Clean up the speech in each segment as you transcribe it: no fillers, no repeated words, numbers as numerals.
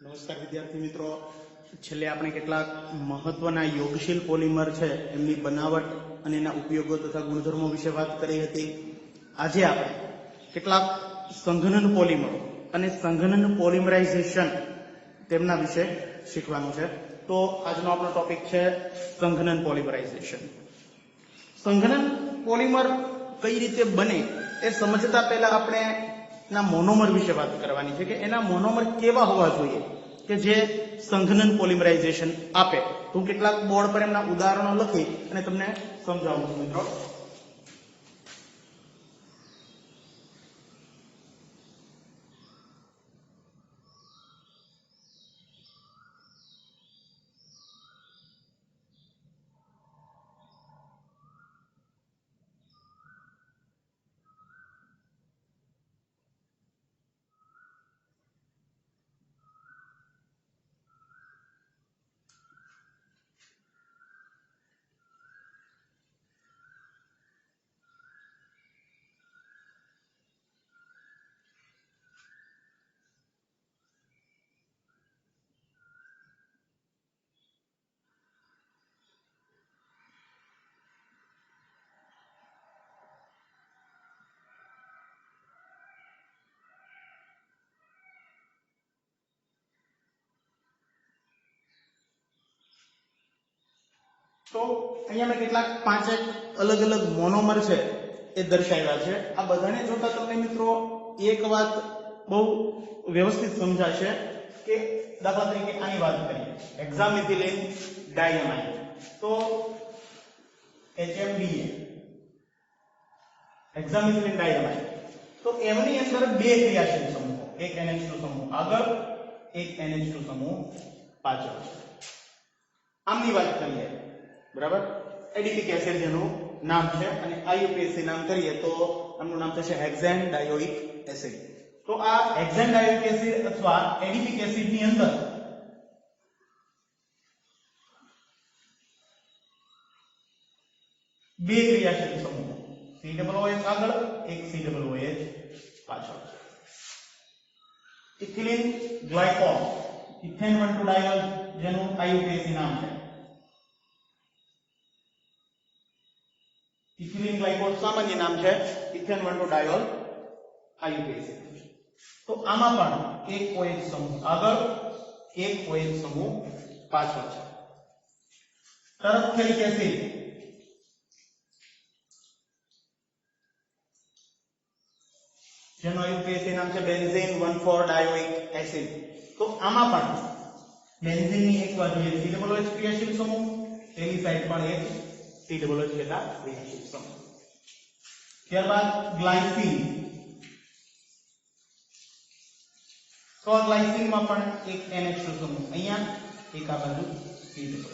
નમસ્કાર વિદ્યાર્થી મિત્રો, છેલ્લે આપણે કેટલાક મહત્વના યોગશીલ પોલિમર છે એમની બનાવટ અને એના ઉપયોગો તથા ગુણધર્મો વિશે વાત કરી હતી. આજે આપણે કેટલાક સંઘનન પોલિમરો અને સંઘનન પોલિમરાઇઝેશન તેમના વિશે શીખવાનું છે. તો આજનો આપણો ટોપિક છે સંઘનન પોલિમરાઇઝેશન. સંઘનન પોલિમર કઈ રીતે બને એ સમજતા પહેલા આપણે એના મોનોમર વિશે વાત કરવાની છે કે એના મોનોમર કેવા હોવા જોઈએ કે જે સંઘનન પોલિમરાઇઝેશન આપે. તો હું કેટલાક બોર્ડ પર એમના ઉદાહરણો લખી અને તમને સમજાવું છું મિત્રો. તો અહીંયા મેં કેટલાક પાંચેક અલગ અલગ મોનોમર છે એ દર્શાવ્યા છે. આ બધાને જોતા તમને મિત્રો એક વાત બહુ વ્યવસ્થિત સમજાશે કે દાખલા તરીકે આની વાત કરીએ, હેક્સામિથિલિન ડાયમાઇન. તો HMDA હેક્સામિથિલિન ડાયમાઇન, તો એમની અંદર બે ક્રિયાશીલ સમૂહો, એક NH2 સમૂહ આગળ, એક NH2 સમૂહ પાછળ છે. આમની વાત કરીએ, બરાબર, એડિપિક એસિડ જેનું નામ છે અને IUPAC નામ કરીએ તો આનું નામ થશે હેક્ઝેન ડાયોઇક એસિડ. તો આ હેક્ઝેન ડાયોઇક એસિડ અથવા એડિપિક એસિડ ની અંદર બે ક્રિયાશીલ સમૂહો, COOH આગળ, એક COOH પાછળ. ઇથિલિન ગ્લાયકોલ, ઇથેન 1,2 ડાયોલ જેનું IUPAC નામ છે. ઇથિલિન ગ્લાયકોલ સામાન્ય નામ છે, ઇથેન 1,2 ડાયોલ IUPAC. તો આમાં પણ એક OH સમૂહ આગળ, એક OH સમૂહ પાછળ છે. ટર્ફેરિક એસિડ, જેનું IUPAC નામ છે બેન્ઝીન 1,4 ડાયોઇક એસિડ. તો આમાં પણ બેન્ઝીન ની એક બાજુ એક COOH ક્રિયાશીલ સમૂહ, તેની સાઈડ પણ એક COOH જેટલા ક્રિયાશીલ સમૂહ. ત્યારબાદ ગ્લાયસીન, તો ગ્લાયસીન માં પણ એક NH2 સમૂહ, અહીંયા એક આ બાજુ COOH.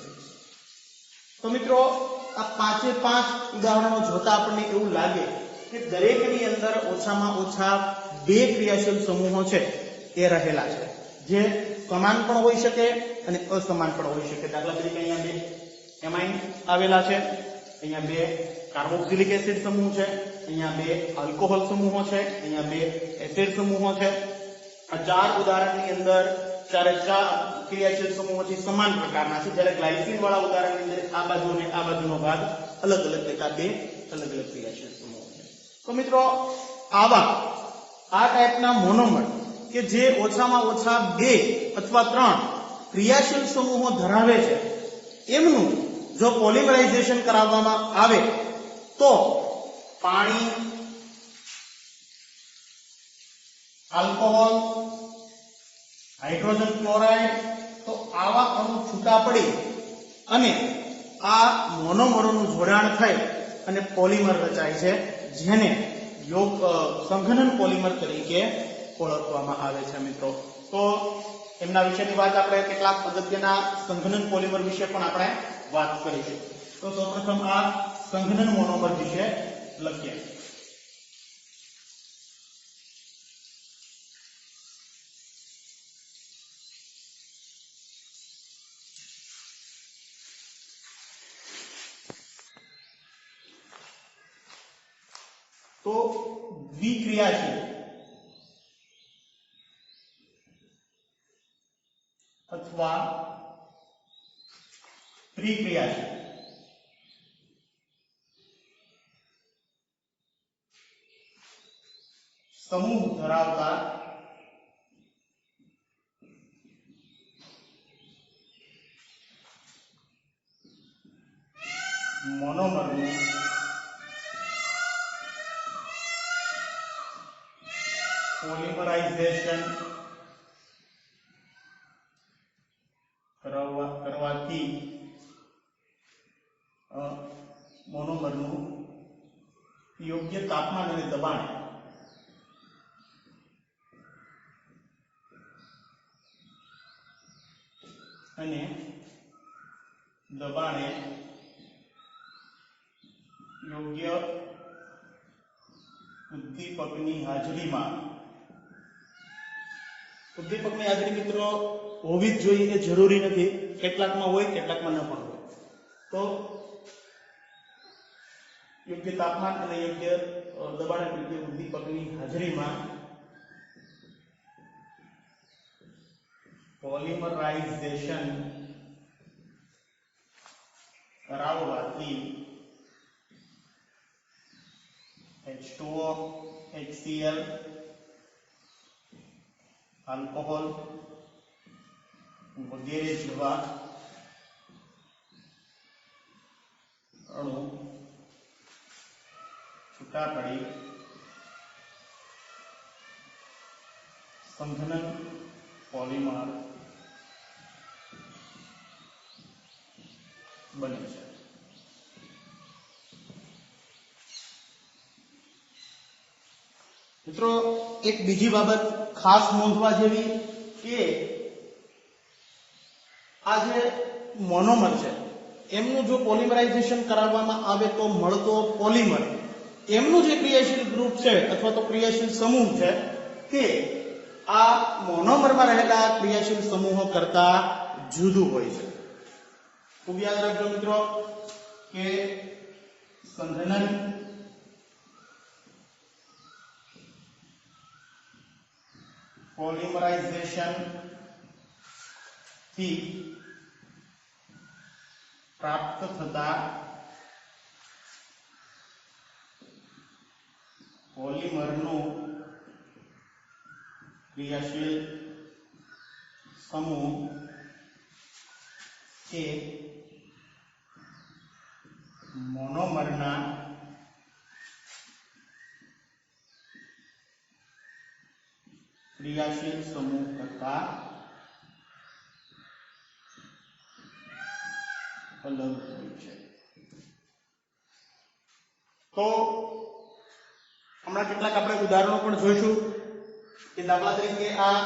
તો મિત્રો આ પાંચે પાંચ ઉદાહરણો જોતા આપણને એવું લાગે કે દરેકની અંદર ઓછામાં ઓછા બે ક્રિયાશીલ સમૂહો છે એ રહેલા છે, જે સમાન પણ હોઈ શકે અને અસમાન પણ હોઈ શકે. દાખલા તરીકે અહીંયા બે એમાઇન આવેલા છે, અહીંયા બે કાર્બોક્સિલિક એસિડ સમૂહ છે, અહીંયા બે આલ્કોહોલ સમૂહો છે, અહીંયા બે એસિડ સમૂહો છે. આ ચાર ઉદાહરણની અંદર ચારે ચાર ક્રિયાશીલ સમૂહો છે સમાન પ્રકારના છે, જ્યારે ગ્લાયસીન વાળા ઉદાહરણની અંદર આ બાજુ અને આ બાજુનો ભાગ અલગ અલગ દેખા, બે અલગ અલગ ક્રિયાશીલ સમૂહો છે. તો મિત્રો આ ટાઈપના મોનોમર કે જે ઓછામાં ઓછા બે અથવા ત્રણ ક્રિયાશીલ સમૂહો ધરાવે છે, એમનું જો પોલિમરાઇઝેશન કરાવવામાં આવે તો પાણી, આલ્કોહોલ, હાઇડ્રોજન ક્લોરાઇડ, તો આવા અણુ છૂટા પડી અને આ મોનોમરોનું જોડાણ થઈ અને પોલિમર રચાય છે, જેને સંઘનન પોલિમર તરીકે ઓળખવામાં આવે છે મિત્રો. તો એમના વિશેની વાત આપણે કેટલાક અગત્યના સંઘનન પોલિમર વિશે પણ આપણે વાત કરીશું. તો સૌપ્રથમ આ સંઘનન મોનોમર વિશે લખીએ. તો દ્વિક્રિયાશીલ अथवा त्रिक्रियाशील समूह धरावता मोनोमरનું પોલિમરાઇઝેશન કરવાથી મોનોમરનું યોગ્ય તાપમાન અને દબાણ અને દબાણે યોગ્ય ઉદ્દીપકની હાજરીમાં ઉદ્દીપકની હાજરી મિત્રો હોવી જ જોઈએ એ જરૂરી નથી, કેટલાકમાં હોય કેટલાકમાં ન પણ હોય. તો યોગ્ય તાપમાન અને યોગ્ય દબાણ યોગ્ય ઉદ્દીપકની હાજરીમાં પોલિમરાઇઝેશન કરાવવાથી H2O, HCl, આલ્કોહોલ વગેરે જેવા અણુ છૂટા પડી સંઘનન પોલિમર બને છે. મિત્રો એક બીજી બાબત ખાસ નોંધવા જેવી કે આ જે મોનોમર છે એમનું જો પોલિમરાઇઝેશન કરાવવામાં આવે તો મળતો પોલિમર એમનું જે ક્રિયાશીલ ગ્રુપ છે અથવા તો ક્રિયાશીલ સમૂહ છે તે આ મોનોમરમાં રહેલા ક્રિયાશીલ સમૂહો કરતા જુદું હોય છે. ખૂબ યાદ રાખજો મિત્રો કે સંઘનન પોલિમરાઇઝેશન થી પ્રાપ્ત થતા પોલિમરનું ક્રિયાશીલ સમૂહ એ મોનોમરના ક્રિયાશીલ સમૂહ કરતા અલગ હોય છે. તો હમણાં કેટલાક આપણે ઉદાહરણો પણ જોઈશું કે દાખલા તરીકે આ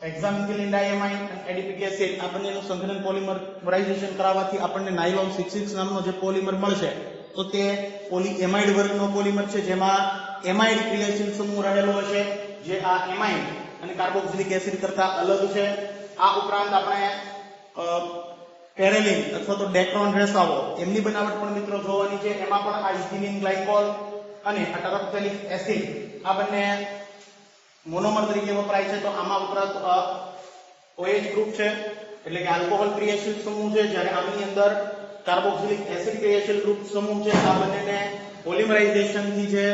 હેક્સામિથિલિન ડાયમાઇન અને એડિપિક એસિડ આ બંનેનું સંઘનન પોલિમરાઇઝેશન કરાવવાથી આપણને નાયલોન 66 નામનો જે પોલિમર મળશે તો તે પોલીએમાઇડ વર્ગનો પોલિમર છે જેમાં એમાઇડ ક્રિયાશીલ સમૂહ રહેલો હશે જે આ એમાઇડ અને કાર્બોક્સિલિક એસિડ કરતા અલગ છે. આ ઉપરાંત આપણે પેરેલિન અથવા તો ડેક્રોન રેસાઓ એમની બનાવટ પણ મિત્રો જોવાની છે. એમાં પણ આ ઇથિલિન ગ્લાયકોલ અને આ ટરફથેલિક એસિડ આ બંને મોનોમર તરીકે વપરાય છે. તો આમાં વપરાતો OH ગ્રુપ છે એટલે કે આલ્કોહોલ ક્રિયાશીલ સમૂહ છે, જ્યારે આની અંદર કાર્બોક્સિલિક એસિડ ક્રિયાશીલ ગ્રુપ સમૂહ છે. આ બંનેને પોલિમરાઇઝેશન થી જે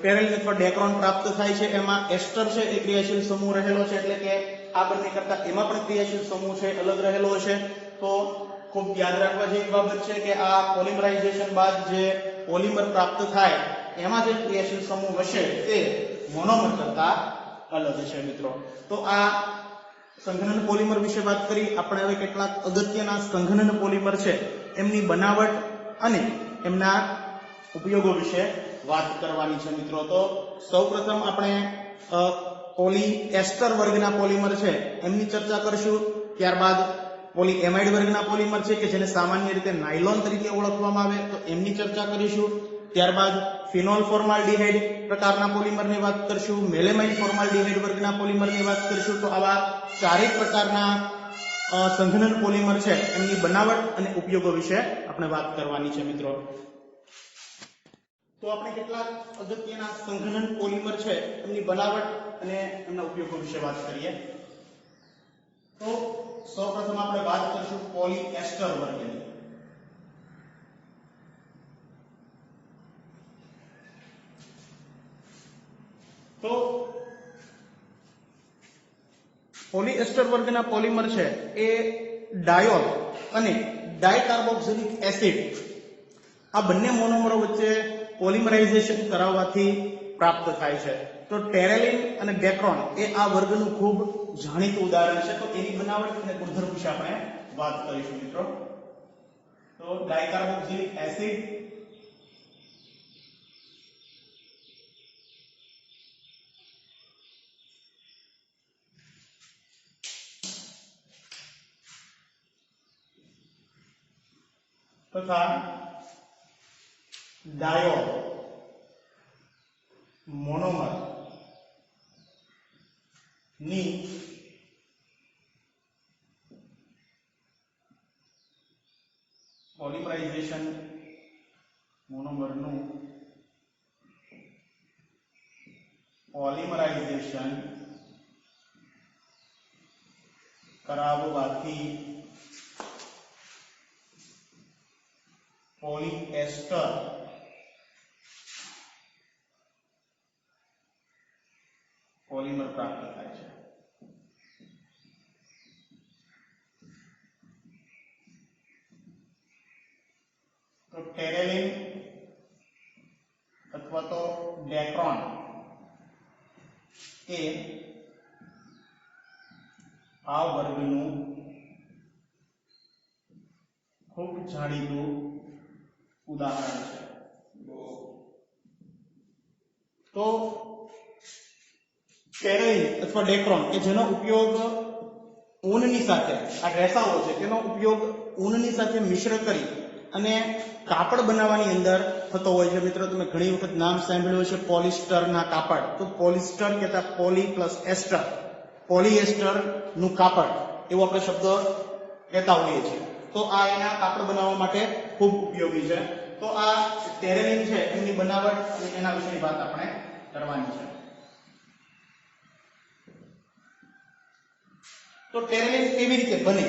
પેરેલિન અથવા ડેક્રોન પ્રાપ્ત થાય છે એમાં એસ્ટર છે એ ક્રિયાશીલ સમૂહ રહેલો છે, એટલે કે આ બંને કરતા એમાં પણ ક્રિયાશીલ સમૂહ છે અલગ રહેલો છે. તો ખૂબ યાદ રાખવા જેવી બાબત છે કે આ પોલિમરાઇઝેશન બાદ જે પોલિમર પ્રાપ્ત થાય એમાં જે ક્રિયાશીલ સમૂહ હશે તે મોનોમર કરતા અલગ છે મિત્રો. તો આ સંઘનન પોલિમર વિશે વાત કરી. આપણે હવે કેટલાક અગત્યના સંઘનન પોલિમર છે એમની બનાવટ અને એમના ઉપયોગો વિશે વાત કરવાની છે મિત્રો. તો સૌપ્રથમ આપણે પોલીએસ્ટર વર્ગના પોલિમર છે એમની ચર્ચા કરશું. ત્યારબાદ પોલીએમાઇડ વર્ગના પોલિમર છે કે જેને સામાન્ય રીતે નાયલોન તરીકે ઓળખવામાં આવે તો એમની ચર્ચા કરીશું. ત્યારબાદ ફિનોલ ફોર્માલ્ડિહાઇડ પ્રકારના પોલિમરની વાત કરશું. મેલેમાઇન ફોર્માલ્ડિહાઇડ વર્ગના પોલિમરની વાત કરશું. તો આવા ચારેય પ્રકારના સંઘનન પોલિમર છે એમની બનાવટ અને ઉપયોગો વિશે આપણે વાત કરવાની છે મિત્રો. તો આપણે કેટલાક અગત્યના સંઘનન પોલિમર છે એમની બનાવટ અને એમના ઉપયોગો વિશે વાત કરીએ. તો સૌપ્રથમ આપણે વાત કરીશું પોલીએસ્ટર વર્ગની. તો પોલીએસ્ટર વર્ગના પોલિમર છે એ ડાયોલ અને ડાયકાર્બોક્સિલિક એસિડ આ બંને મોનોમરો વચ્ચે પોલિમરાઇઝેશન કરાવવાથી પ્રાપ્ત થાય છે. તો ટેરેલિન અને ડેક્રોન એ આ વર્ગનું ખૂબ જાણીતું ઉદાહરણ છે. તો એની બનાવટ અને ગુણધર્મ વિશે આપણે વાત કરીશું મિત્રો. તો ડાયકાર્બોક્સિલિક એસિડ તથા ડાયોલ મોનોમર ની પોલિમરાઇઝેશન મોનોમરનું પોલિમરાઇઝેશન કરાવવાથી પોલીએસ્ટર પોલિમર પ્રાપ્ત થાય છે. તો ટેરેલિન અથવા તો ડેક્રોન એ આ વર્ગનું ખૂબ જાણીતું ઉદાહરણ છે. તો ટેરેલિન અથવા ડેક્રોન કે જેનો ઉપયોગ ઊનની સાથે આ રેસાઓ છે તેનો ઉપયોગ ઊનની સાથે મિશ્ર કરી અને કાપડ બનાવવાની અંદર થતો હોય છે. મિત્રો તમે ઘણી વખત નામ સાંભળ્યું છે પોલિસ્ટરના કાપડ. તો પોલિસ્ટર કહેતા પોલી પ્લસ એસ્ટર, પોલિએસ્ટર નું કાપડ એવો આપણે શબ્દ કહેતા હોઈએ છીએ. તો આ એના કાપડ બનાવવા માટે ખૂબ ઉપયોગી છે. તો આ ટેરેલિન છે એની બનાવટ અને એના વિશેની વાત આપણે કરવાની છે. તો ટેરેલિન કેવી રીતે બને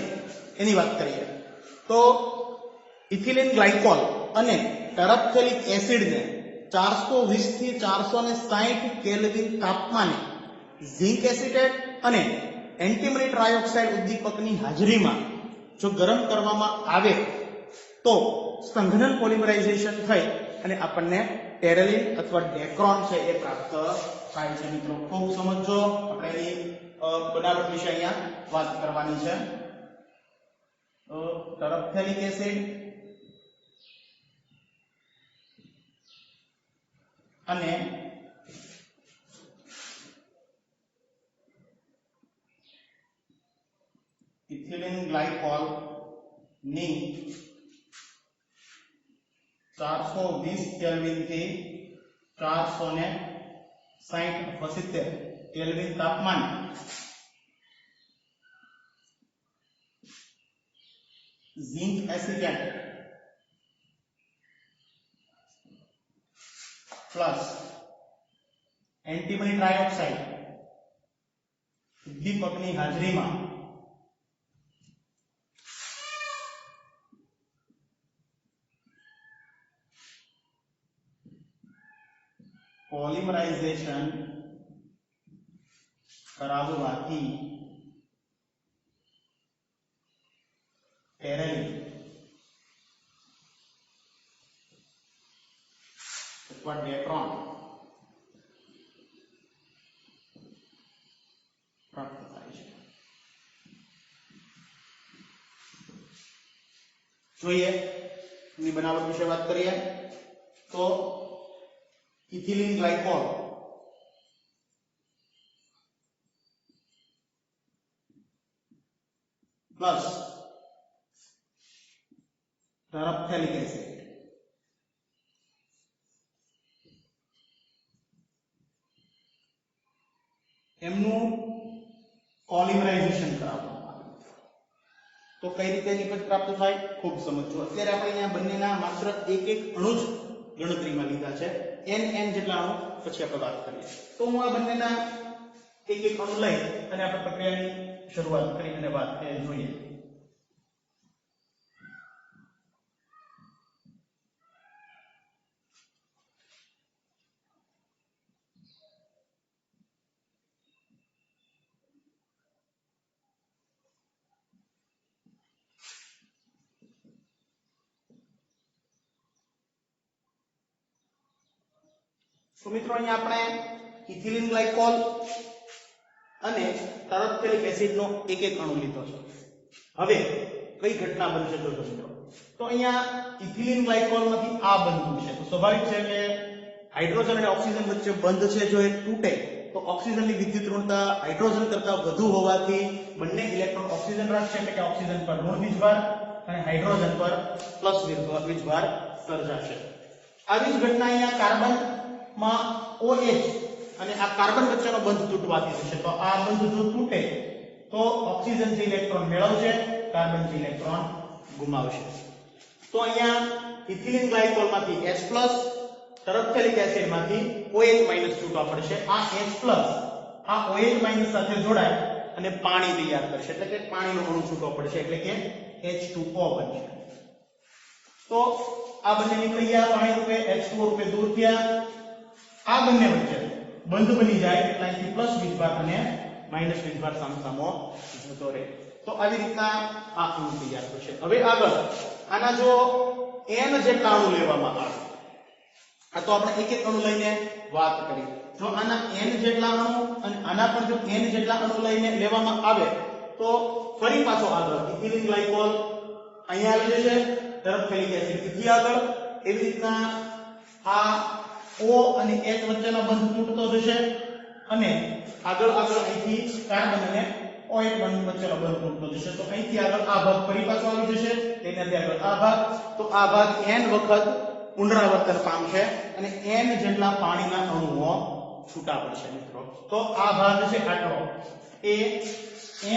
એની વાત કરીએ. તો ઇથિલિન ગ્લાયકોલ અને ટેરાપ્થેલિક એસિડને 420 થી 460 કેલ્વિન તાપમાને ઝિંક એસિટેટ અને એન્ટીમની ટ્રાયોક્સાઇડ ઉદ્દીપકની હાજરીમાં જો ગરમ કરવામાં આવે તો સંઘનન પોલિમરાઇઝેશન થઈ અને આપણને ટેરેલિન અથવા ડેક્રોન છે એ પ્રાપ્ત થાય છે. મિત્રો ખૂબ સમજો, આપણે એની બનાવટ વિશે અહીંયા વાત કરવાની છે. તો ટેરાપ્થેલિક એસિડ અને ઇથિલિન ગ્લાયકોલ ની 420 કેલ્વિન થી 460 કેલ્વિન તાપમાન zinc acetate plus antimony trioxide ઉદ્દીપકની હાજરીમાં પોલિમરાઇઝેશન કરાવવાથી ટેરેલિન અથવા ડેક્રોન પ્રાપ્ત થાય છે. જોઈએ એની બનાવટ વિશે વાત કરીએ. તો ઇથિલિન ગ્લાયકોલ પ્લસ ટેરાપ્થેલિક એસિડ એમનું પોલિમરાઇઝેશન કરાવવામાં આવે. તો કઈ રીતે નિપજ પ્રાપ્ત થાય ખૂબ સમજો. અત્યારે આપણે અહીંયા બંનેના માત્ર એક અણુ જ ગણતરીમાં લીધા છે, n જેટલા અણુ, પછી આપણે વાત કરીએ. તો હું આ બંનેના એક એક અણુ લઈ અને આપણે પ્રક્રિયાની શરૂઆત કરી અને વાત જોઈએ. તો મિત્રો અહીંયા આપણે ઇથિલિન ગ્લાયકોલ અને ટરફથેલિક એસિડનો એક એક અણુ લીધો છે. હવે કઈ ઘટના બનશે જોજો મિત્રો. તો અહીંયા ઇથિલિન ગ્લાયકોલમાંથી આ બનતું છે. તો સ્વાભાવિક છે કે હાઇડ્રોજન અને ઓક્સિજન વચ્ચે બંધ છે, જો એ તૂટે તો ઓક્સિજનની વિદ્યુત ઋણતા હાઇડ્રોજન કરતા વધુ હોવાથી બંને ઇલેક્ટ્રોન ઓક્સિજન રાખશે, એટલે કે ઓક્સિજન પર ઋણ વીજભાર અને હાઇડ્રોજન પર પ્લસ વીજભાર સર્જાશે. આવી જ ઘટના અહીંયા કાર્બન માં OH અને આ કાર્બન વચ્ચેનો બંધ તૂટવાથી થશે. તો આ બંધ જો તૂટે તો ઓક્સિજન જે ઇલેક્ટ્રોન મેળવશે, કાર્બન જે ઇલેક્ટ્રોન ગુમાવશે. તો અહીંયા ઇથિલિન ગ્લાયકોલમાંથી H+ ટરફથેલિક એસિડમાંથી OH- છૂટવા પડશે. આ H+ આ OH- સાથે જોડાય અને પાણી તૈયાર કરશે, એટલે કે પાણીનો અણુ છૂટવો પડશે, એટલે કે H2O બનશે. તો આ બંને નીકળી ગયા પાણી રૂપે, H2O રૂપે દૂર થયા. આ બંને વચ્ચે બંધ બની જાય એટલે અહીંથી પ્લસ વીજભાર અને માઈનસ વીજભાર સામસામો જતો રહે. તો આવી રીતના આ અણુ તૈયાર થશે. હવે આગળ આના જો n જેટલા અણુ લેવામાં આવે, આ તો આપણે એક એક અણુ લઈને વાત કરી. જો આના n જેટલા અણુ અને આના પણ જો n જેટલા અણુ લઈને લેવામાં આવે તો ફરી પાછો આગળ ઇથિલિન ગ્લાયકોલ અહીંયા આવી જશે, ટરફથેલિક એસિડ થી આગળ. એવી રીતના આ O અને H વચ્ચેનો બંધ તૂટતો જશે અને આગળ અહીંથી કાર્બન અને OH બંધ વચ્ચેનો બંધ તૂટતો જશે. તો અહીંથી આગળ આ ભાગ ફરી પાછો આવી જશે, તેનાથી આગળ આ ભાગ. તો આ ભાગ n વખત પુનરાવર્તન પામશે અને n જેટલા પાણીના અણુઓ છૂટા પડશે મિત્રો. તો આ ભાગ છે આટલો એ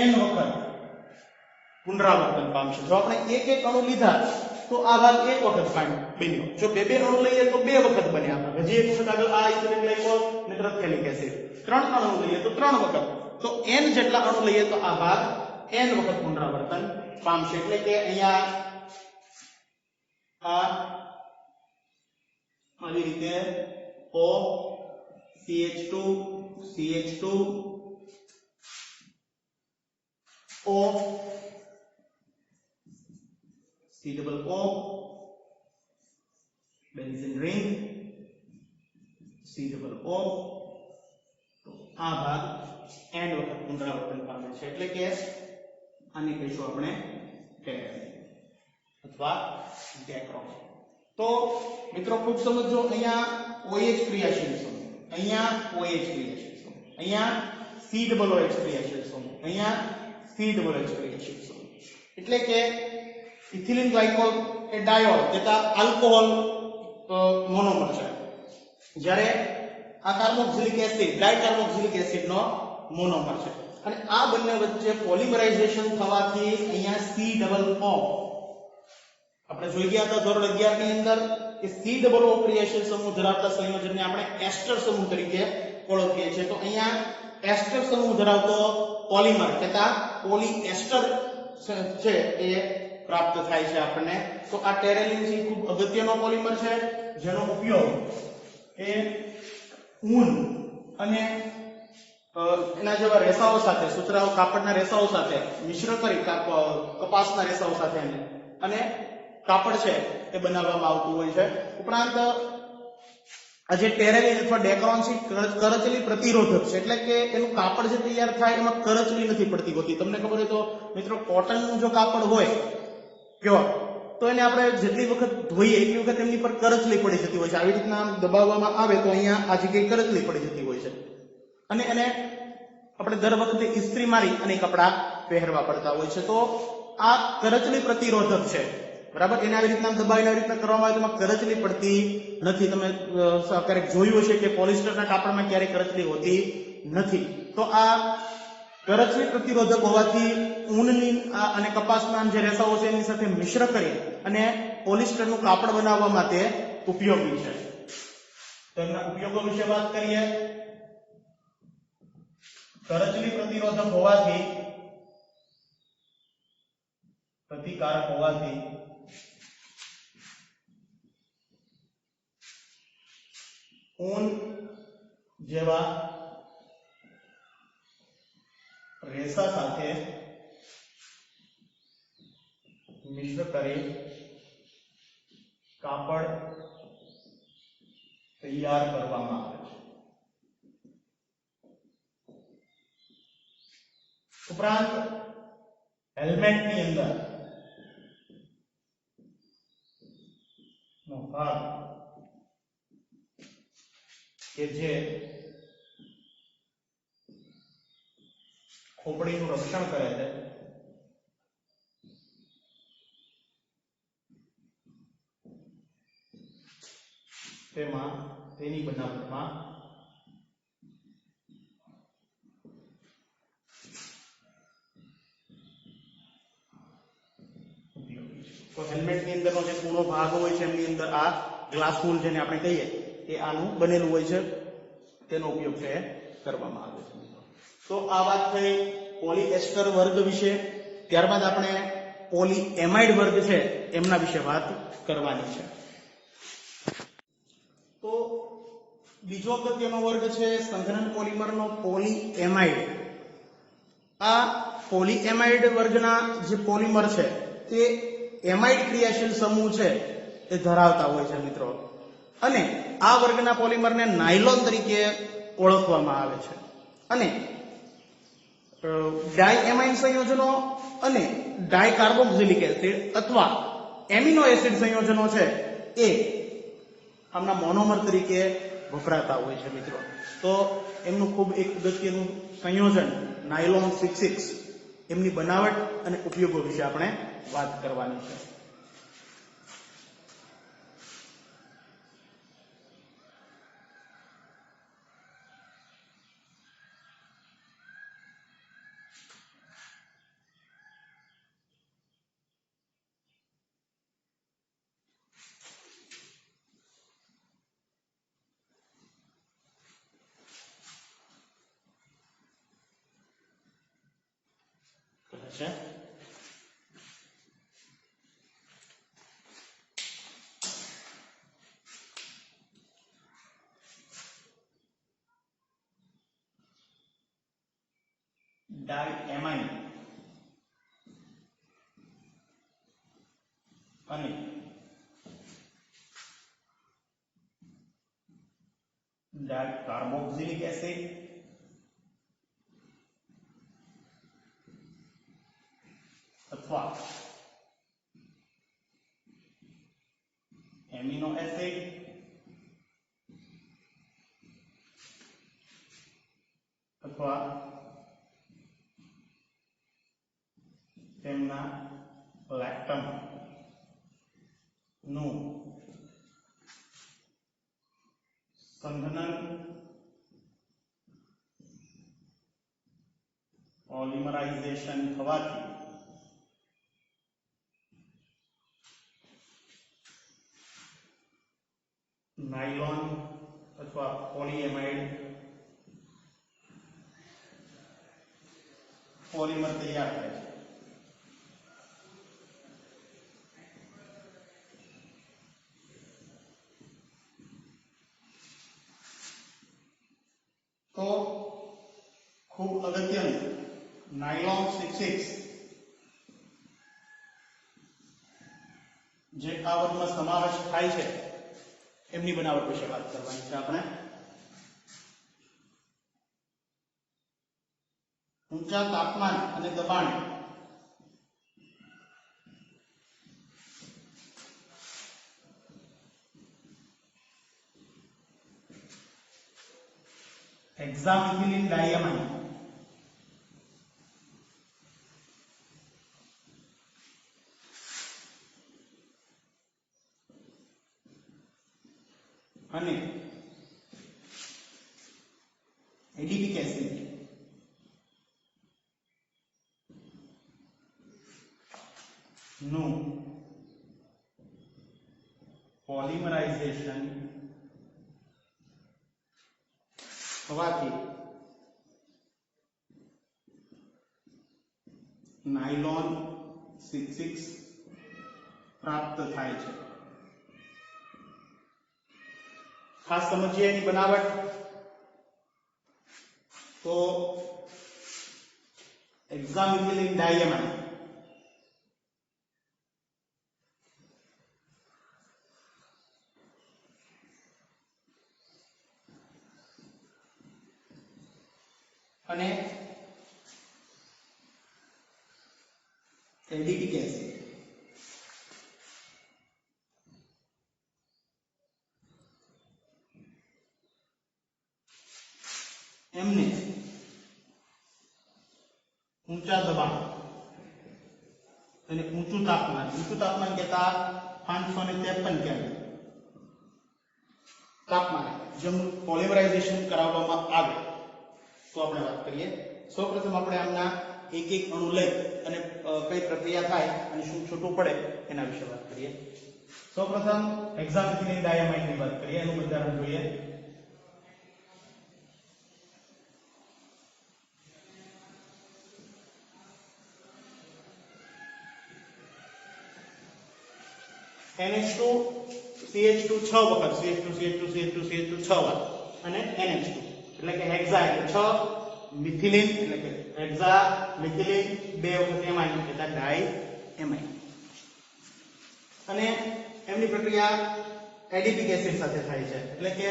n વખત પુનરાવર્તન પામશે. જો આપણે એક એક અણુ લીધા તો આ ભાગ એક વખત બન્યો. જો બે અણુ લઈએ તો બે વખત બન્યા. હજી એક વખત આગળ આ ઇથિલિન ગ્લાયકોલ અને ટરફથેલિક એસિડ. ત્રણ અણુ લઈએ તો ત્રણ વખત. તો n જેટલા અણુ લઈએ તો આ ભાગ n વખત પુનરાવર્તન પામશે. એટલે કે અહીંયા આ આવી રીતે O CH2 CH2 O COO benzene ring COO. તો આ ભાગ n વખત પુનરાવર્તન પામે છે, એટલે કે આને કહીશું આપણે ટેરેલિન અથવા ડેક્રોન. તો મિત્રો ખૂબ સમજો. અહીંયા OH ક્રિયાશીલ સમૂહ, અહીંયા OH ક્રિયાશીલ સમૂહ, અહીંયા COOH ક્રિયાશીલ સમૂહ, અહીંયા COOH ક્રિયાશીલ સમૂહ. એટલે કે ઇથિલિન ગ્લાયકોલ એ ડાયોલ તથા આલ્કોહોલ મોનોમર છે, જ્યારે આ કાર્બોક્સિલિક એસિડ ડાયકાર્બોક્સિલિક એસિડ નો મોનોમર છે. અને આ બંને વચ્ચે પોલિમરાઇઝેશન થવાથી અહીંયા COO આપણે જોઈ ગયા હતા ધોરણ 11 ની અંદર કે COO ક્રિયાશીલ સમૂહ ધરાવતા સંયોજનને આપણે એસ્ટર સમૂહ તરીકે ઓળખીએ છીએ. તો અહીંયા એસ્ટર સમૂહ ધરાવતો પોલિમર તથા પોલીએસ્ટર છે એ પ્રાપ્ત થાય છે આપણને. તો આ ટેરેલિન છે ખૂબ અગત્યનો પોલિમર છે, જેનો ઉપયોગ એ ઊન અને એના જેવા રેસાઓ સાથે, સુતરાઉ કાપડના રેસાઓ સાથે મિશ્ર કરી કપાસના રેસાઓ સાથે અને કાપડ છે એ બનાવવામાં આવતું હોય છે. ઉપરાંત આ જે ટેરેલિન અથવા ડેક્રોન છે કરચલી પ્રતિરોધક છે, એટલે કે એનું કાપડ જે તૈયાર થાય એમાં કરચલી નથી પડતી હોતી. તમને ખબર હોય તો મિત્રો કોટનનું જો કાપડ હોય પ્યોર, તો એને આપણે જેટલી વખત ધોઈએ એટલી વખત એમની પર કરચલી પડી જતી હોય છે. આવી રીતના દબાવવામાં આવે તો અહીંયા આ જગ્યાએ કરચલી પડી જતી હોય છે અને એને આપણે દર વખતે ઇસ્ત્રી મારી અને કપડાં પહેરવા પડતા હોય છે. તો આ કરચલી પ્રતિરોધક છે, બરાબર. એને આવી રીતના દબાવીને આવી રીતના કરવામાં આવે તો એમાં કરચલી પડતી નથી. તમે ક્યારેક જોયું હશે કે પોલિસ્ટરના કાપડમાં ક્યારેય કરચલી હોતી નથી. તો આ કરચલી પ્રતિરોધક હોવાથી ઊનની અને કપાસના જે રેસાઓ છે એની સાથે મિશ્ર કરી અને પોલિસ્ટરનું કાપડ બનાવવા માટે ઉપયોગી છે. તો એમના ઉપયોગો વિશે વાત કરીએ કરચલી પ્રતિરોધક હોવાથી પ્રતિકારક હોવાથી ઊન જેવા રેસા સાથે મિશ્ર કરી કાપડ તૈયાર કરવામાં આવે છે. ઉપરાંત હેલ્મેટની અંદર નો ભાગ કે જે ખોપડીનું રક્ષણ કરે છે તેમાં તેની બનાવટમાં ઉપયોગી છે. તો હેલ્મેટની અંદરનો જે પૂર્ણ ભાગ હોય છે એમની અંદર આ ગ્લાસ ફૂલ જેને આપણે કહીએ એ આનું બનેલું હોય છે, તેનો ઉપયોગ છે કરવામાં આવે છે. તો આ વાત થઈ પોલીએસ્ટર વર્ગ વિશે. ત્યારબાદ આપણે પોલીએમાઇડ વર્ગ છે એમના વિશે વાત કરવાની છે. તો બીજો અગત્યનો વર્ગ છે સંઘનન પોલિમરનો પોલીએમાઇડ. આ પોલીએમાઇડ વર્ગના જે પોલિમર છે તે એમાઇડ ક્રિયાશીલ સમૂહ છે એ ધરાવતા હોય છે મિત્રો, અને આ વર્ગના પોલિમરને નાયલોન તરીકે ઓળખવામાં આવે છે. અને ડાયએમાઇન સંયોજનો અને ડાયકાર્બોક્સિલિક એસિડ અથવા એમિનો એસિડ સંયોજનો છે એ આમના મોનોમર તરીકે વપરાતા હોય છે મિત્રો. તો એમનું ખૂબ એક અગત્યનું સંયોજન નાયલોન 66 એમની બનાવટ અને ઉપયોગો વિશે આપણે વાત કરવાની છે. છે ડાયએમાઇન અને ડાયકાર્બોક્સિલિક એસિડ અથવા એમિનો એસિડ અથવા તેમના લેક્ટમ નું સંઘનન પોલિમરાઇઝેશન થવાથી નાયલોન અથવા પોલીએમાઇડ પોલિમર તૈયાર થાય છે. તો ખૂબ અગત્યનું નાયલોન 66 જે આ વર્ગમાં સમાવેશ થાય છે એમની બનાવટ વિશે વાત કરવાની છે આપણે. ઊંચા તાપમાન અને દબાણે હેક્સામિથિલિન ડાયમાઇન અને એડિપિક એસિડ નું પોલિમરાઇઝેશન થવાથી નાયલોન 6 પ્રાપ્ત થાય છે. ખાસ સમજીએ એની બનાવટ. તો હેક્સામિથિલિન ડાયમાઇન અને એડિપિક એસિડ એમને ઊંચા દબાણ અને ઊંચું તાપમાન કહેતા 553 કેલ્વિન તાપમાન જેનું પોલિમરાઇઝેશન કરાવવામાં આવે તો આપણે વાત કરીએ. સૌપ્રથમ આપણે આમના એક એક અણુ લઈ અને કઈ પ્રક્રિયા થાય અને શું છૂટું પડે એના વિશે વાત કરીએ. સૌપ્રથમ હેક્સામિથિલિન ડાયમાઇન ની વાત કરીએ. એનું ઉદાહરણ જોઈએ. NH2 CH2 6 વખત CH2 6 વાર અને NH2 એટલે કે હેક્સા એટલે 6 મિથિલિન એટલે કે હેક્સા મિથિલિન 2 વખત એમાઇન એટલે ડાઈ એમાઇન. અને એમની પ્રક્રિયા એડિપિક એસિડ સાથે થાય છે એટલે કે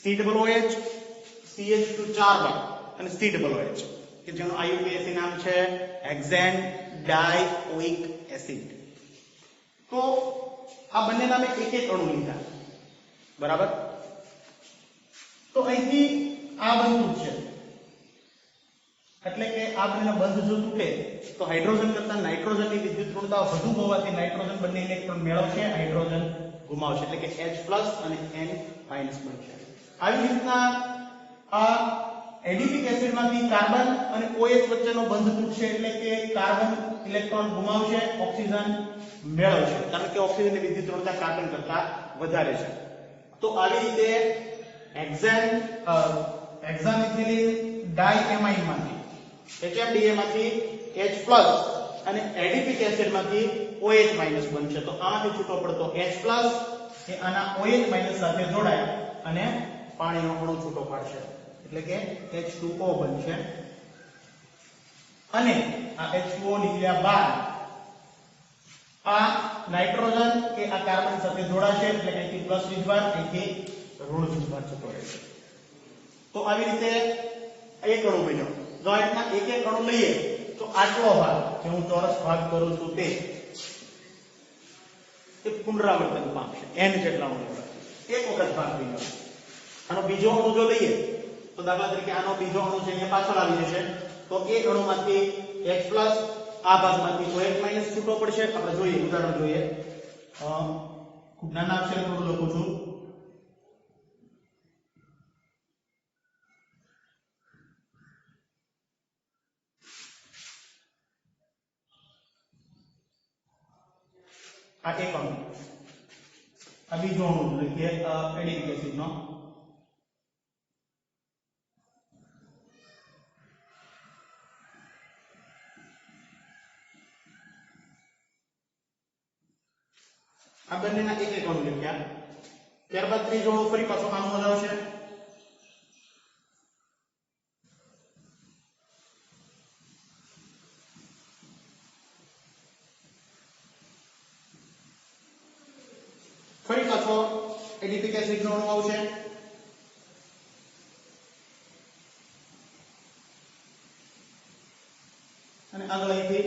COOH CH2 4 વાર અને COOH કે જેનું IUPAC નામ છે હેક્સેન ડાઇઓઇક એસિડ. તો આ બંને નામે એક એક અણુ લીધા, બરાબર. તો અહીંથી આ બનતું છે એટલે કે આ બંનેના બંધ જો તૂટે તો હાઇડ્રોજન કરતા નાઇટ્રોજનની વિદ્યુત ઋણતા વધુ હોવાથી નાઇટ્રોજન બંને ઇલેક્ટ્રોન મેળવશે, હાઇડ્રોજન ગુમાવશે એટલે કે H+ અને N- બનશે. આવી રીતના આ એડિપિક એસિડમાંથી કાર્બન અને OH વચ્ચેનો બંધ તૂટશે એટલે કે કાર્બન ઇલેક્ટ્રોન ગુમાવશે, ઓક્સિજન મેળવશે કારણ કે ઓક્સિજનની વિદ્યુત ઋણતા કાર્બન કરતા વધારે છે. તો આવી રીતે હેક્સામિથિલિન ડાયએમાઇનમાંથી HMDA માંથી H+ અને એડિપિક એસિડમાંથી OH- બનશે. તો આમાંથી છૂટો પડતો H+ એ આના OH- સાથે જોડાય અને પાણીનો અણુ છૂટો પાડશે એટલે કે H2O બનશે. અને આ H2O નીકળ્યા બાદ આ નાઇટ્રોજન કે આ કાર્બન સાથે જોડાશે એટલે કે અહીંથી પ્લસ વીજભાર, અહીંથી ઋણ વીજભાર જતો રહેશે. તો આવી રીતે એક અણુ બન્યો. જો આ રીતના એક એક અણુ લઈએ તો આટલો ભાગ જે હું ચોરસ ભાગ કરું છું તે પુનરાવર્તન પામશે. n જેટલા અણુ એક વખત ભાગ બન્યો. આનો બીજો અણુ જો લઈએ તો દાખલા તરીકે આનો બીજો અણુ છે અહીંયા પાછળ આવી જશે તો એક અણુમાંથી H+ આ ભાગમાંથી OH- છૂટો પડશે. આપણે જોઈએ ઉદાહરણ જોઈએ. ખૂબ નાના અક્ષરે થોડું લખું છું. આ એક અણુ, આ બીજો અણુ લખીએ એડિપિક એસિડનો. આ બંનેના એક એક અણુ લખ્યા. ત્યારબાદ ત્રીજો અણુ ફરી પાછો આનો જ આવશે. ફરી પાછો એડિપિક એસિડનો અણુ આવશે. અને આગળ અહીંથી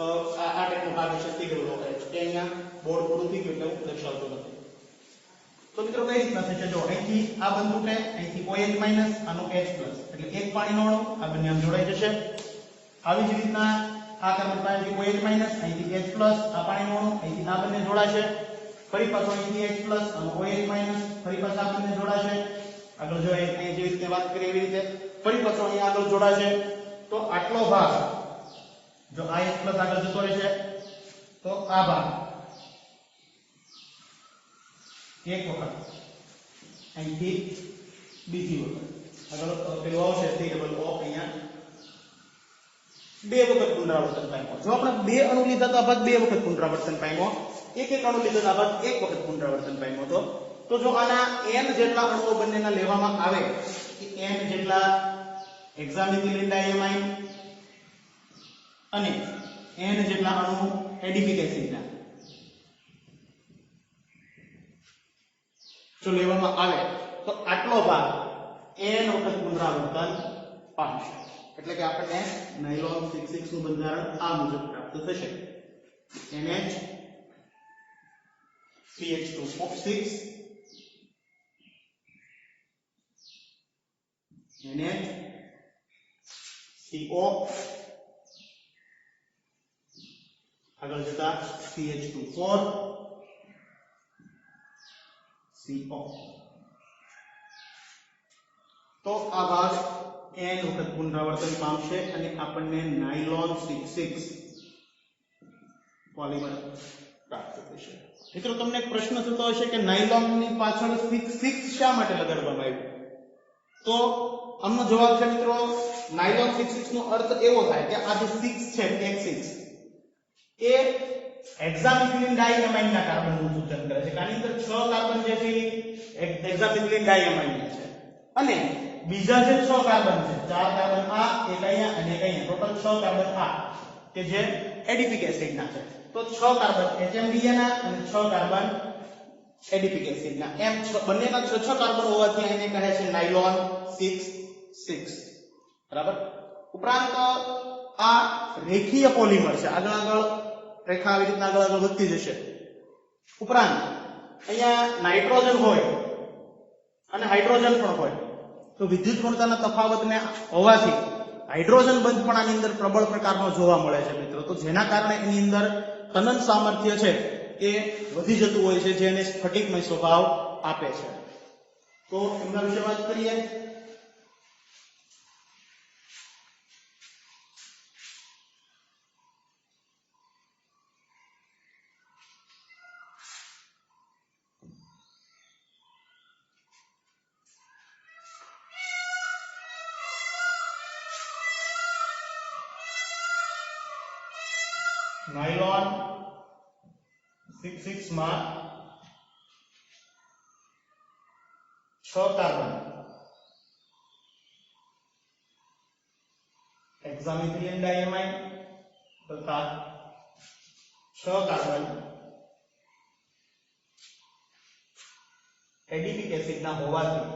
આ ટાઈપનો ભાગ છે COOH કે અહીંયા બોર્ડ પૂરું થઈ ગયું એટલે હું દર્શાવતો નથી. તો મિત્રો કઈ રીતના થશે? જો અહીંથી આ બંધ તૂટે, અહીંથી OH- આનો H+ એટલે એક પાણીનો અણુ આ બંને આમ જોડાઈ જશે. આવી જ રીતના આ કાર્બન પાણીથી OH- અહીંથી H+ આ પાણીનો અણુ અહીંથી આ બંને જોડાશે. ફરી પાછો અહીંથી H+ અને OH- ફરી પાછા આ બંને જોડાશે. આગળ જો અહીં જે રીતે વાત કરી એવી રીતે ફરી પાછો અહીં આગળ જોડાશે. તો આટલો ભાગ જો આ x પ્લસ આગળ જતો રહેશે તો આ ભાગ એક વખત અહીંથી બીજી વખત આગળ પેલું આવશે c ડબલ o અહીંયા બે વખત પુનરાવર્તન પામ્યો. જો આપણે બે અણુ લીધા તો આ ભાગ બે વખત પુનરાવર્તન પામ્યો, એક અણુ લીધો તો આ ભાગ એક વખત પુનરાવર્તન પામ્યો હતો. તો જો આના n જેટલા અણુઓ બંનેના લેવામાં આવે કે n જેટલા હેક્સામિથિલિન ડાયમાઇન અને n જેટલા અણુ એડીપી એસિડના જો લેવામાં આવે તો આટલો ભાગ n વખત પુનરાવર્તન પામશે. એટલે કે આપણને નાયલોન 66 નું બંધારણ આ મુજબ પ્રાપ્ત થશે. NH CH2O6 NH CO આગળ જતા CH2 CO. તો આ ભાગ n વખત પુનરાવર્તન પામશે અને આપણને નાયલોન 66 પોલિમર પ્રાપ્ત થશે. મિત્રો તમને એક પ્રશ્ન થતો હશે કે નાયલોનની પાછળ 66 શા માટે લગાડવામાં આવ્યું? તો આનો જવાબ છે મિત્રો, નાયલોન 66 નો અર્થ એવો થાય કે આ જે 6 છે X6 એ હેક્સામિથિલિન ડાયમાઇન ના કાર્બનનું સૂચન કરે છે. આની અંદર 6 કાર્બન જે છે એ હેક્સામિથિલિન ડાયમાઇન છે અને બીજા જે 6 કાર્બન છે, 4 કાર્બન આ એક અહીંયા અને એક અહીંયા, ટોટલ 6 કાર્બન આ કે જે એડીપી એસિડ ના છે. તો 6 કાર્બન HMDA ના અને 6 કાર્બન એડીપી એસિડ ના, એમ બંનેના 6 કાર્બન હોવાથી એને કહે છે નાયલોન 66. બરાબર. ઉપરાંત આ રેખીય પોલિમર છે, આગળ રેખા આવી રીતના આગળ વધતી જશે. ઉપરાંત અહીંયા નાઇટ્રોજન હોય અને હાઇડ્રોજન પણ હોય તો વિદ્યુત ગુણતાના તફાવતને હોવાથી હાઇડ્રોજન બંધ પણ આની અંદર પ્રબળ પ્રકારનો જોવા મળે છે મિત્રો. તો જેના કારણે એની અંદર તનન સામર્થ્ય છે એ વધી જતું હોય છે, જે એને સ્ફટિકમય સ્વભાવ આપે છે. તો એમના વિશે વાત કરીએ. નાયલોન 66 માં 6 કાર્બન હેક્સામિથિલિન ડાયમાઇન તથા 6 કાર્બન એડીપી એસિડ ના હોવાથી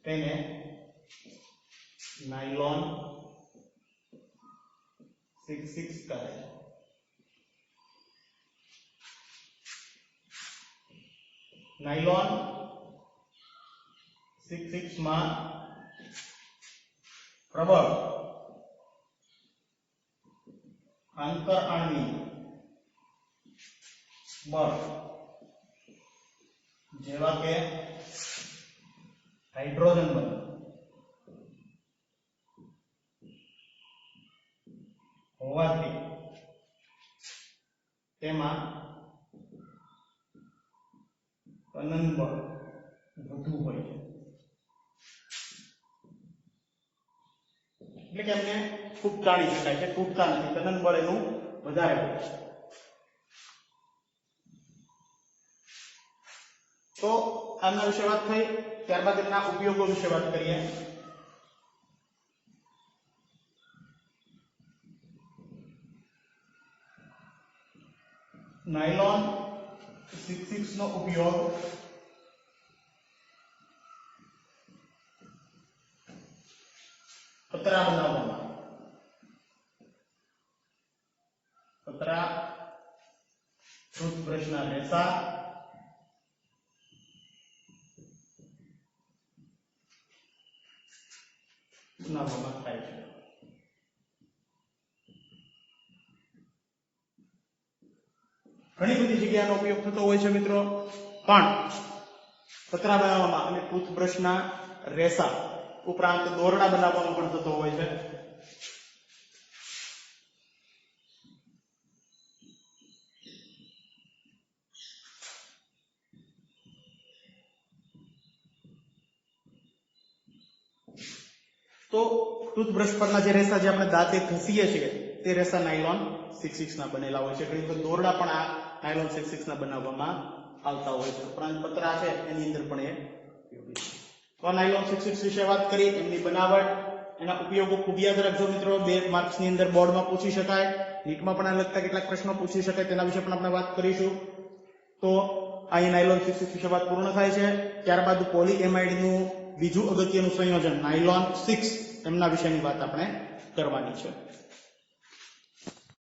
તેને નાયલોન 66 કહે છે. નાયલોન 66 માં પ્રબળ આંતરઆણ્વીય બળ જેવા કે હાઇડ્રોજન બંધ હોવાથી તેમાં તનન બળ વધુ હોય છે. એટલે કે એમને ખૂબ ટાળી શકાય છે, તૂટતા નથી, તનન બળ એનું વધારે હોય છે. તો આના વિશે વાત થઈ. ત્યારબાદ એના ઉપયોગો વિશે વાત કરીએ. નાયલોન 66 નો ઉપયોગ પતરા બનાવવામાં, પતરા, ટૂથબ્રશના રેસા, બનાવવામાં થાય છે. ઘણી બધી જગ્યાનો ઉપયોગ થતો હોય છે મિત્રો, પણ પતરા બનાવવામાં અને ટૂથબ્રશના રેસા ઉપરાંત દોરડા બનાવવામાં પણ થતો હોય છે. તો ટૂથબ્રશ પરના જે રેસા જે આપણે દાંતે ઘસીએ છીએ તે રેસા નાયલોન 66 ના બનેલા હોય છે. ઘણી વખત દોરડા પણ આ નાયલોન 66 ના બનાવવામાં આવતા હોય છે. ઉપરાંત પતરા છે એની અંદર પણ એ ઉપયોગી છે. તો નાયલોન 66 વિશે વાત કરી, એમની બનાવટ, એના ઉપયોગો ખૂબ યાદ રાખજો મિત્રો. 2 માર્ક્સની અંદર બોર્ડમાં પૂછી શકાય, નીટમાં પણ આ લગતા કેટલાક પ્રશ્નો પૂછી શકાય, તેના વિશે પણ આપણે વાત કરીશું. તો અહીં નાયલોન 66 વિશે વાત પૂર્ણ થાય છે. ત્યારબાદ પોલીએમાઇડનું બીજું અગત્યનું સંયોજન નાયલોન 6 એમના વિશેની વાત આપણે કરવાની છે.